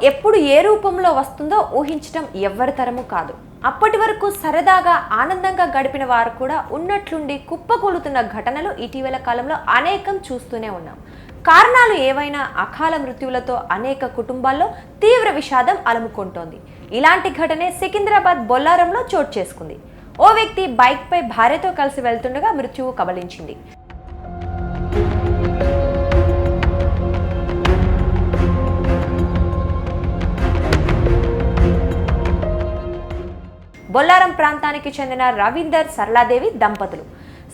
ఎప్పుడు ఏ రూపంలో వస్తుందో ఊహించడం ఎవ్వరి తరము కాదు. అప్పటి వరకు సరదాగా ఆనందంగా గడిపిన వారు కూడా ఉన్నట్లుండి కుప్పకూలుతున్న ఘటనలు ఇటీవల కాలంలో అనేకం చూస్తూనే ఉన్నాం. కారణాలు ఏవైనా అకాల మృత్యువులతో అనేక కుటుంబాల్లో తీవ్ర విషాదం అలుముకుంటోంది. ఇలాంటి ఘటనే సికింద్రాబాద్ బొల్లారంలో చోటు చేసుకుంది. ఓ వ్యక్తి బైక్పై భార్యతో కలిసి వెళ్తుండగా మృత్యువు కబళించింది. బొల్లారం ప్రాంతానికి చెందిన రవీందర్ సరళాదేవి దంపతులు.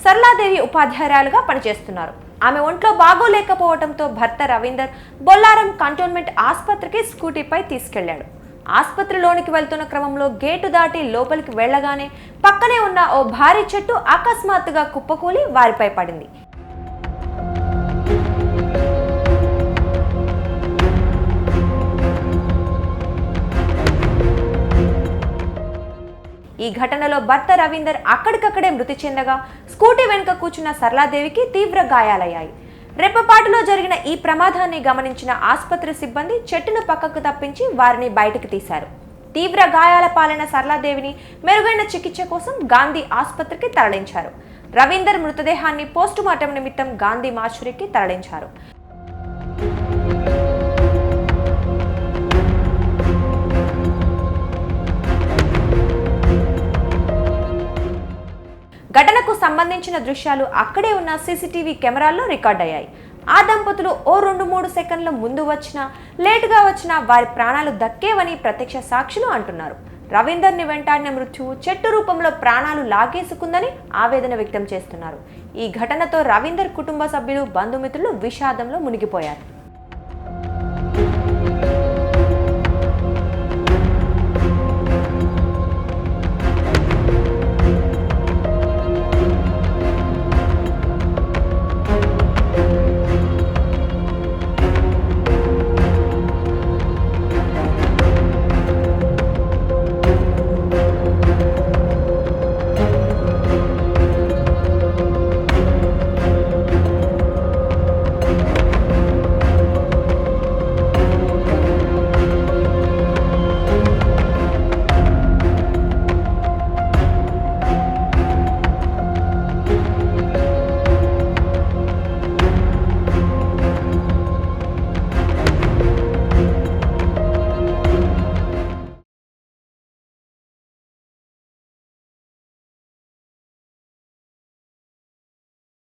సరళాదేవి ఉపాధ్యాయురాలుగా పనిచేస్తున్నారు. ఆమె ఒంట్లో బాగోలేకపోవడంతో భర్త రవీందర్ బొల్లారం కంటోన్మెంట్ ఆసుపత్రికి స్కూటీపై తీసుకెళ్లాడు. ఆసుపత్రిలోనికి వెళ్తున్న క్రమంలో గేటు దాటి లోపలికి వెళ్లగానే పక్కనే ఉన్న ఓ భారీ చెట్టు అకస్మాత్తుగా కుప్పకూలి వారిపై పడింది. ఈ ఘటనలో భర్త రవీందర్ అక్కడికక్కడే మృతి చెందగా స్కూటీ వెనుక కూర్చున్న సరళాదేవికి తీవ్ర గాయాలయ్యాయి. రెప్పపాటులో జరిగిన ఈ ప్రమాదాన్ని గమనించిన ఆసుపత్రి సిబ్బంది చెట్టును పక్కకు తప్పించి వారిని బయటకు తీశారు. తీవ్ర గాయాల పాలైన సరళాదేవిని మెరుగైన చికిత్స కోసం గాంధీ ఆసుపత్రికి తరలించారు. రవీందర్ మృతదేహాన్ని పోస్టుమార్టం నిమిత్తం గాంధీ మార్చురీకి తరలించారు. ఘటనకు సంబంధించిన దృశ్యాలు అక్కడే ఉన్న సీసీటీవీ కెమెరాల్లో రికార్డ్ అయ్యాయి. ఆ దంపతులు ఓ 2-3 సెకండ్ల ముందు వచ్చినా లేటుగా వచ్చినా వారి ప్రాణాలు దక్కేవని ప్రత్యక్ష సాక్షులు అంటున్నారు. రవీందర్ని వెంటాడిన మృత్యువు చెట్టు రూపంలో ప్రాణాలు లాగేసుకుందని ఆవేదన వ్యక్తం చేస్తున్నారు. ఈ ఘటనతో రవీందర్ కుటుంబ సభ్యులు బంధుమిత్రులు విషాదంలో మునిగిపోయారు.